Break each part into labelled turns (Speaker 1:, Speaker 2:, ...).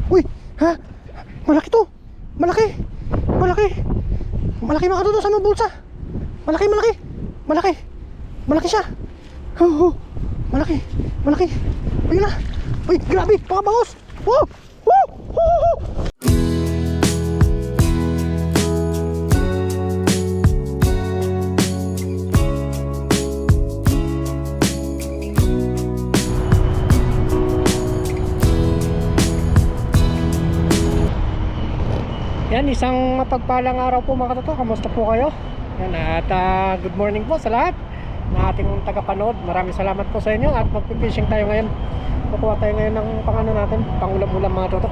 Speaker 1: Uy, ha? Malaki to. Malaki. Malaki. Malaki mga katuto sa mga bulsa. Malaki, malaki. Malaki. Malaki siya. Oh, oh. Malaki. Malaki. Ayun na. Uy, grabe. Mga bangos. Wow. Wow. Wow. Yan, isang mapagpalang araw po mga katoto. Kamusta po kayo? Yan, at good morning po sa lahat ng ating tagapanood. Maraming salamat po sa inyo. At magpipishing tayo ngayon. Kukuha tayo ngayon ng pangano natin, pangulam-ulam mga katoto.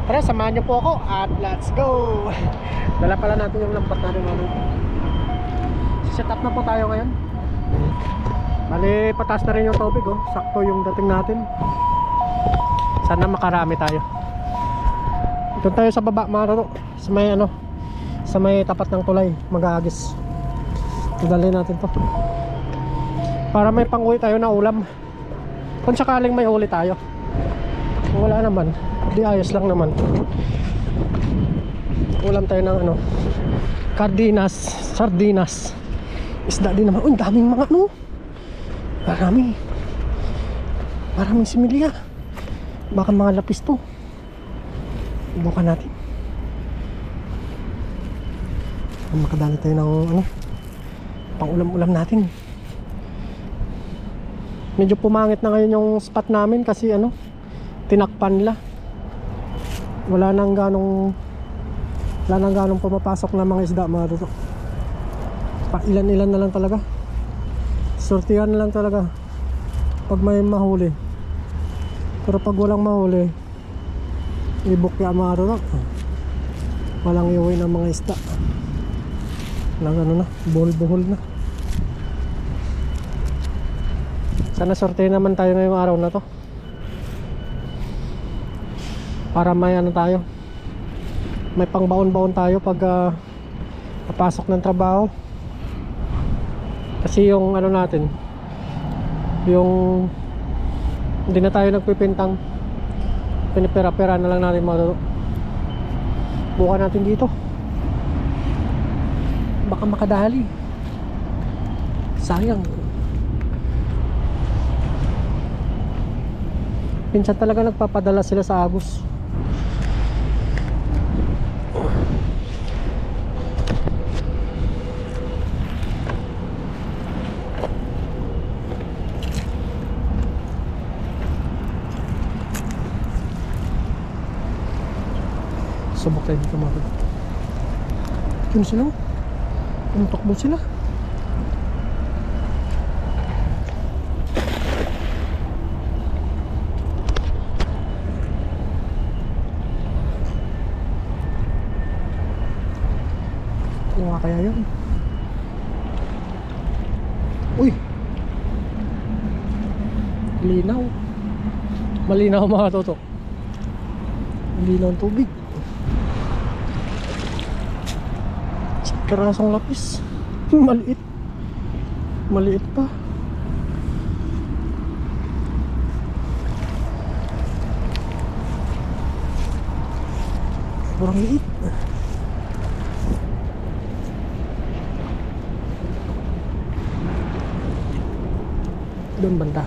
Speaker 1: Tara, samahan nyo po ako at let's go. Dala pala natin yung lambat natin mga katoto. Set up na po tayo ngayon. Bali, pataas na rin yung tubig, oh. Sakto yung dating natin. Sana makarami tayo. Doon tayo sa baba mga katoto, sa may ano, sa may tapat ng tulay, mag-aagis. Idalhin natin to para may pang-uwi tayo na ulam kung sakaling may huli tayo. Kung wala naman, di ayos lang naman. Ulam tayo ng ano, sardinas, sardinas, isda din naman. Uy, daming mga ano, maraming similya. Baka mga lapis to. Bukan natin. Makadali tayo ng ano, pang ulam-ulam natin. Medyo pumangit na ngayon yung spot namin kasi ano, tinakpan nila. Wala nang ganong pumapasok na mga isda mga tuto. Pa ilan-ilan na lang talaga. Sortihan na lang talaga pag may mahuli. Pero pag walang mahuli, ibukya mga tuto. Walang iuwi ng mga isda. Walang ano na, buhol-buhol na. Sana sortehin naman tayo ngayong araw na to para may ano tayo, may pangbaon-baon tayo pag papasok ng trabaho. Kasi yung ano natin, yung hindi na tayo nagpipintang, pinipera-pera na lang natin mga. Buka natin dito, baka makadali, sayang. Pinsan talaga nagpapadala sila sa Agos. Subok tayo dito mga kapatid. Yun sila, tumakbo sila. Ano nga kaya yun? Uy, linaw. Malinaw mga toto. Malinaw ang tubig. Karasong lapis. Maliit. Maliit pa. Sobrang liit. Doon banda.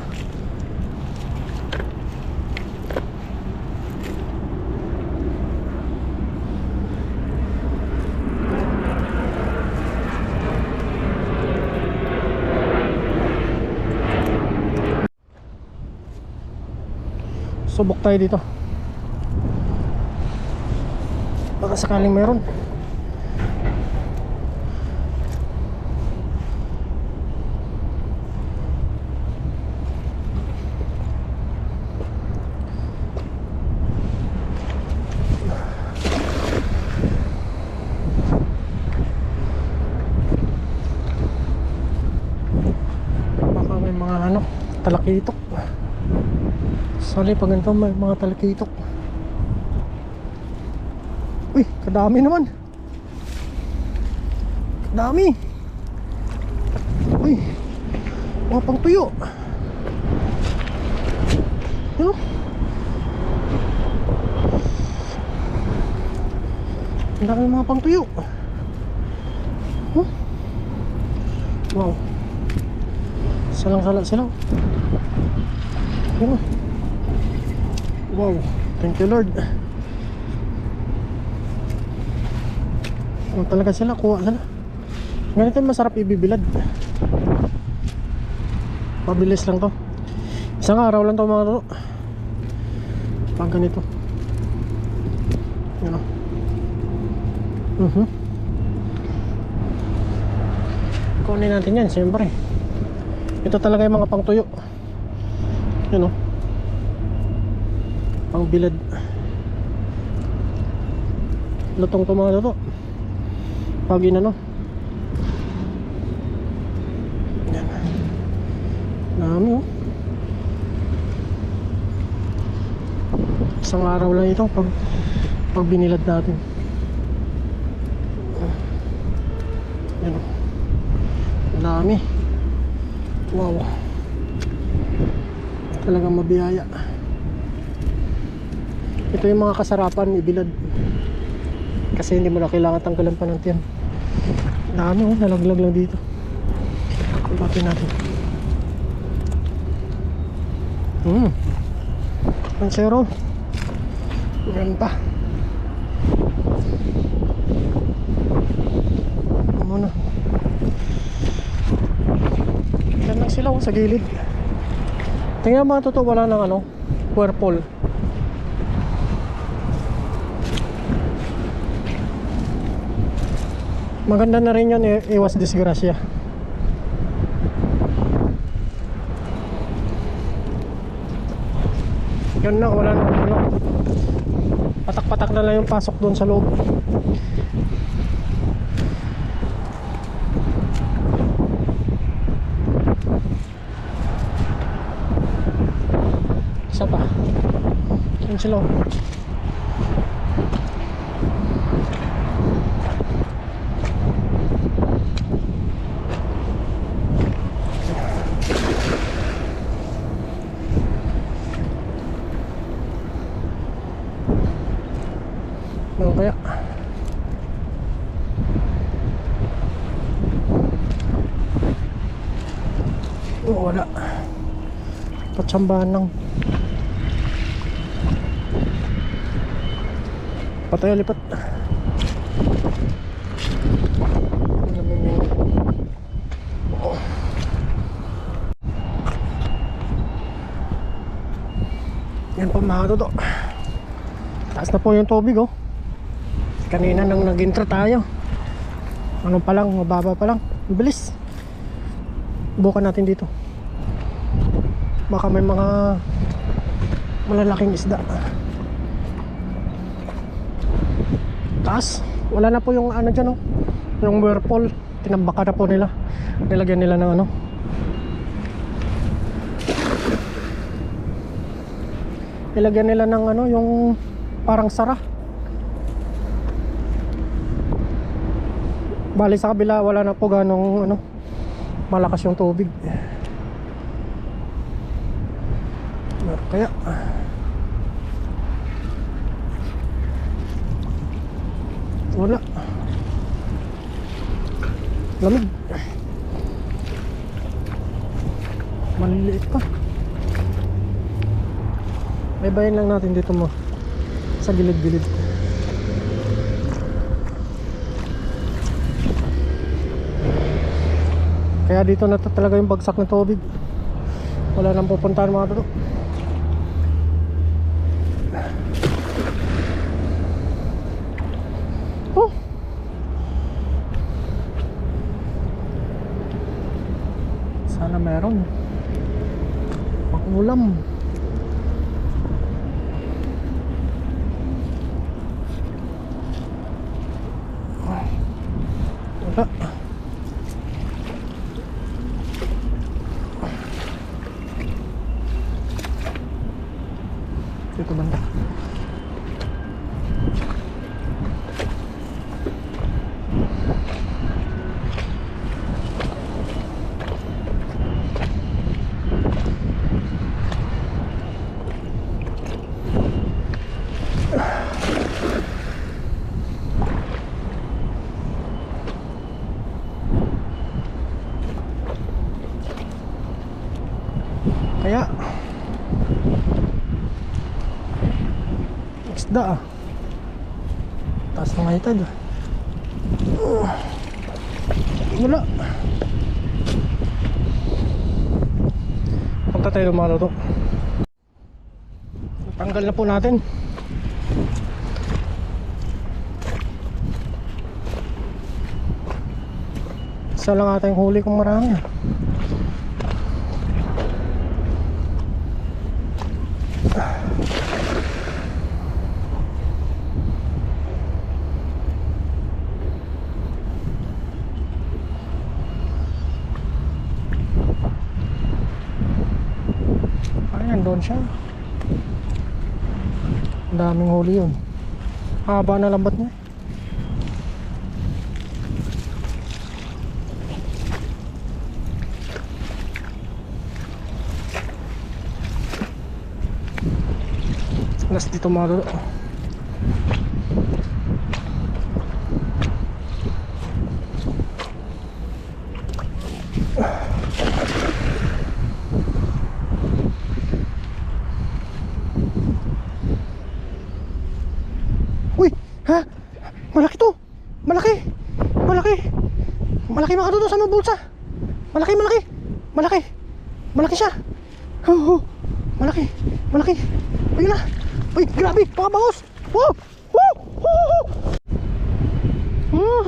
Speaker 1: Subok tayo dito. Baka sakaling meron. Baka may mga ano, talakitok. Sali pag ganito may mga talakitok. Uy, kadami naman. Kadami. Uy, mga pangtuyo. Ano? Ang dami mga pangtuyo. Huh? Wow. Salang-sala sila. Ano? Wow, thank you Lord. Ano talaga sila, kuha sila. Ganito yung masarap ibibilad. Mabilis lang to. Isang araw lang to mga to. Pag ganito. Yan o. Kunin natin yan, siyempre. Ito talaga yung mga pangtuyo. Yan o. Pangbilad. Lutong to mga to. Pag inano. Yan. Dami o. Isang araw lang ito pag binilad natin. Yan o. Dami. Wow. Talagang mabiyaya. Ito yung mga kasarapan ibilad. Kasi hindi mo na kailangan tanggalan pa ng tiyan. Dami oh, nalaglag lang dito. Ibatin natin. Pansero. Yan pa. Muna. Yan lang sila oh, sa gilid. Tingnan mga totoo, wala ng ano, purple. Maganda na rin yun, iwas disgrasya. Yun na, wala na ano. Patak-patak na lang yung pasok doon sa loob. Isa pa. Yun sila. Ano kaya? Oh, wala. Patsambahan lang. Patay lipat. Oh. Yan po mga toto. Taas na po yung tubig oh. Kanina nang nag-intro tayo. Ano pa lang, mababa pa lang. Bilis. Bukan natin dito. Baka may mga malalaking isda. Taas. Wala na po yung ano dyan oh. Yung whirlpool. Tinambaka na po nila. Nilagyan nila ng ano. Nilagyan nila ng ano, yung parang sara. Bali sa kabila wala na po ganong ano, malakas yung tubig. Kaya wala. Lamig. Maliliit pa. Baybayin lang natin dito mo sa gilid-gilid. Kaya dito na talaga yung bagsak ng tubig. Wala nang pupuntahan mga toto. Oh. Sana meron pang-ulam. Wala. Dito banda. Kaya isda taas ng hitad wala. Punta tayo lumalo to. Tanggal na po natin. Isa lang ata yung huli kung marami. Ayan, doon siya. Ang daming huli yun. Haba na lambat niya. Nas dito mga lolo. Uy! Ha? Malaki to! Malaki! Malaki! Malaki mga lolo sa mga bulsa! Malaki! Malaki! Malaki! Malaki siya! Oh, oh. Malaki! Malaki! Ayun na! Uy! Grabe! Pakabangos! Wow! Wow! Wow!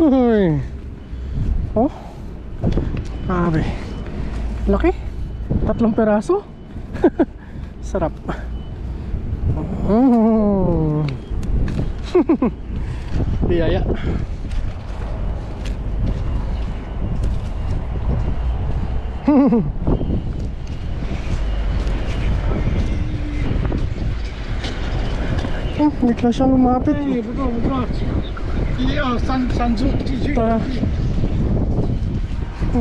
Speaker 1: Uy! Oh! Grabe! Laki! 3 peraso! Sarap! Oh. Biyaya. Oh, bigla siyang lumapit.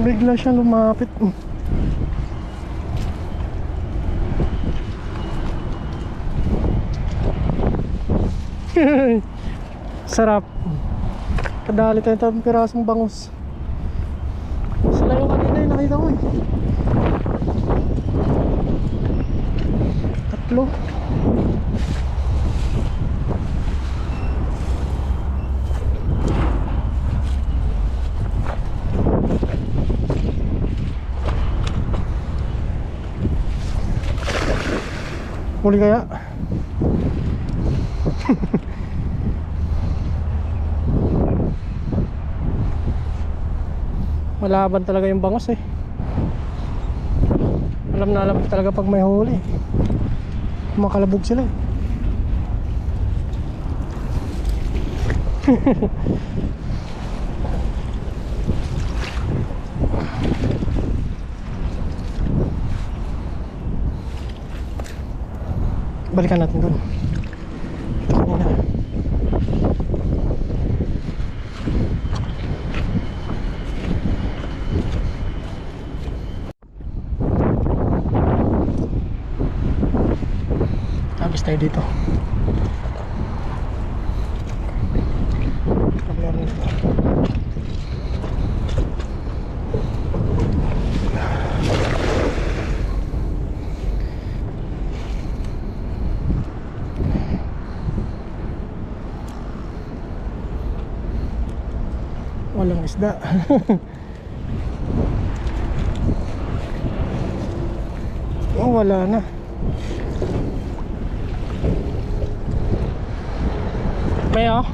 Speaker 1: Bigla siyang lumapit. Sarap. Kadali tayo ng pirasong bangus. Sila yung kanina yung nakita ko eh. 3. Huli kaya? Malaban talaga yung bangos eh. Alam na alam talaga pag may huli. Makalabog sila eh. Balikan natin doon. Ito kanina. Habis tayo dito. Kabila rin dito. Walang isda. Oh, wala na. May oh.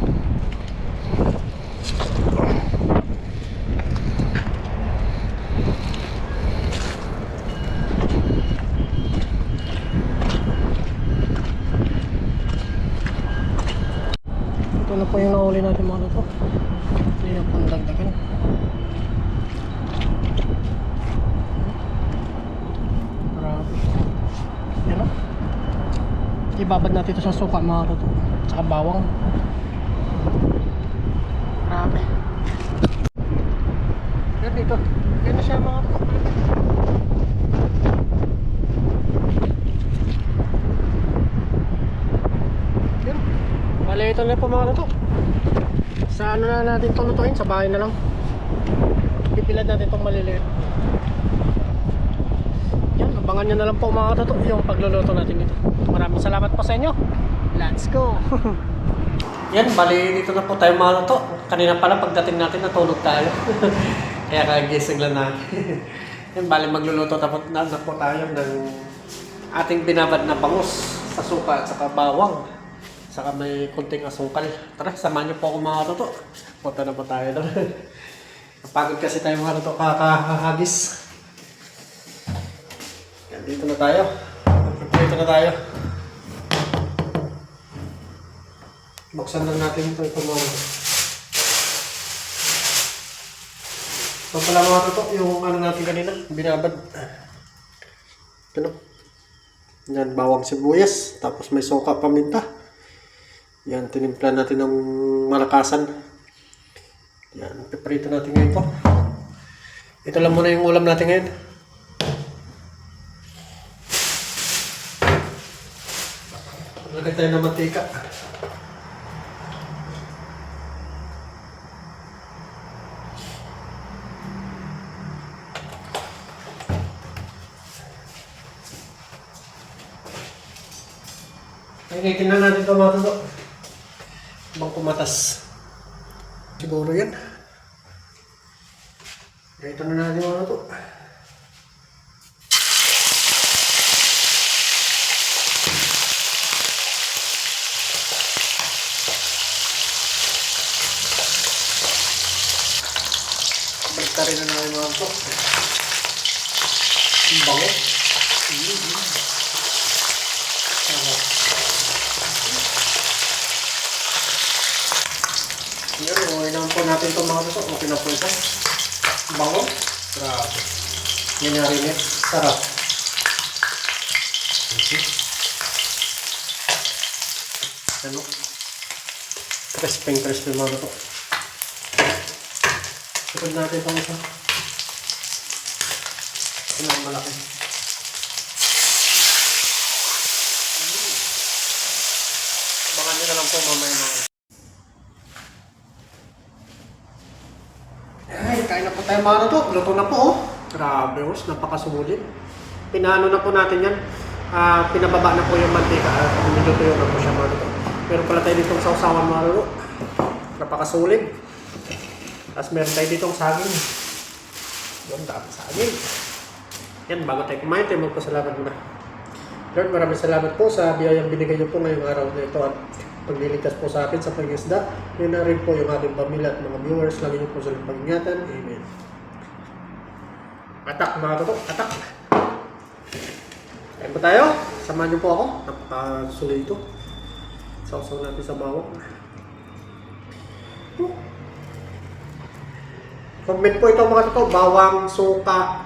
Speaker 1: Ito na po yung nahuli natin mga to. Hindi na pang dagdagan. Grabe. Yan o. Ibabad natin ito sa suka mga to. Tsaka bawang. Grabe. Yan dito. Yan na siya mga to. Yan. Bale ito na po mga to. Sa ano na natin itong lutuin? Sa bahay na lang. Pipilad natin itong maliliit. Yan, abangan nyo na lang po mga katoto yung pagluluto natin dito. Maraming salamat po sa inyo. Let's go. Yan, bali dito na po tayo mga katoto. Kanina pala pagdating natin natulog tayo. Kaya kagising lang natin. Yan, bali magluluto na po tayo ng ating binabad na bangus sa suka at saka bawang. Saka may kunting asukal. Tara, samahan niyo po ako mga katoto. Punta na po tayo doon. Napagod kasi tayo mga katoto kakahagis. Yan, dito na tayo. Dito na tayo. Buksan lang natin ito mga. So pala mga katoto, yung ano natin kanina, binabad. Ito na. Yan, bawang sibuyas. Tapos may suka, paminta. Yan, tinimpla natin ng malakasan. Yan, piprito natin ngayon po. Ito lang muna yung ulam natin ngayon. Lagay tayo ng mantika. Ay, tingnan natin ito mga toto. Bang kumatas. Siguro yan. Ito na natin mga toto. Basta rin na natin mga toto. Ang bango. Yan, okay naman po natin itong mga toto. Okay na po ito. Bango. Grabe. Yan na rin eh. Sarap. Okay. Ano? Crispy mga toto. Sipod natin itong isa. Ito na ang malaki. Abangan nyo na lang po mamaya mga. Ay, kain na po tayo mga to. Luto na po oh. Grabe oh, napakasulit. Pinaano na po natin yan. Pinababa na po yung mantika. Nilutuyo na po siya mga to. Meron pala tayo ditong sausawan mga to. Napakasulit. Tapos meron tayo ditong saging. Yung dami saging. Yan, bago tayo kumain tayo magpasalamat muna. Lord, maraming salamat po sa biyayang binigay niyo po ngayong araw na ito at pagliligtas po sa akin sa pag-isda. Yun na rin po yung ating pamilya at mga viewers. Lagi niyo po silang pag-ingatan. Amen. Atak mga toto. Atak. Kain po tayo. Samahan niyo po ako. Napakasulit ito. Sausaw natin sa bawang. Comment po ito mga toto. Bawang, suka,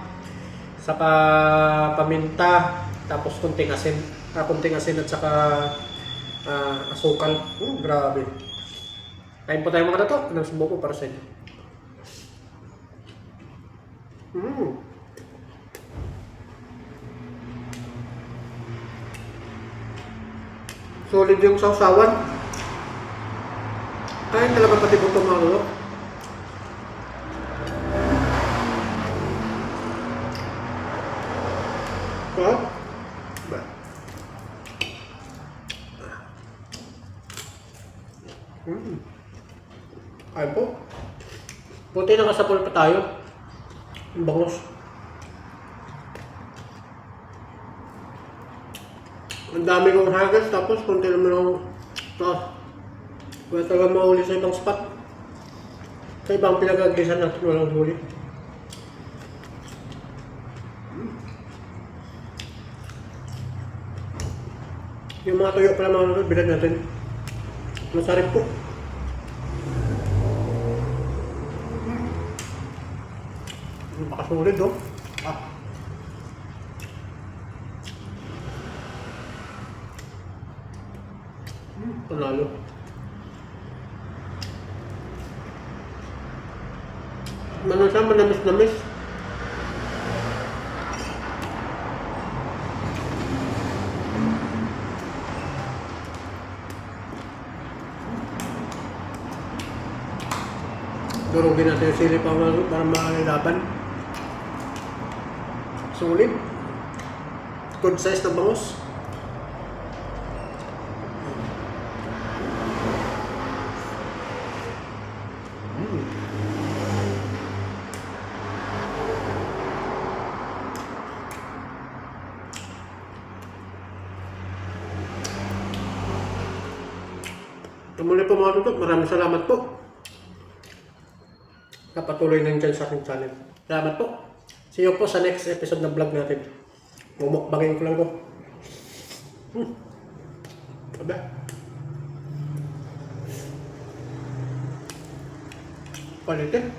Speaker 1: saka paminta, tapos kunting asin. Kunting asin at saka asukal. Grabe. Kain po tayo mga toto. Anong subo ko para sa inyo. Solid yung sausawan. Kain talaga pati buto mga toto. Ba? Ay po. Buti nakasapol pa tayo. Ang bangus. Ang dami kong hagas tapos konti naman ako. Wala talaga mahuli sa ibang spot. Sa ibang pinag-aglisan natin walang huli. Yung mga tuyo pala mga nunod, bilad natin. Masarap po. Napakasulit oh. Panalo. Manasa, manamis-namis. Durugin natin yung sili para malilaban. Sulit. Good size na bangus. Muli po mga tutok, maraming salamat po. Napatuloy nang dyan sa aking channel. Salamat po. See you po sa next episode ng vlog natin. Mumukbangin ko lang ko. Aba. Palitin.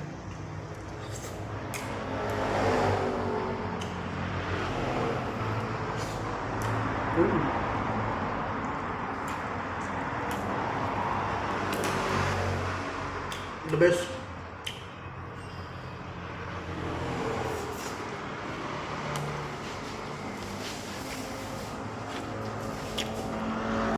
Speaker 1: The best.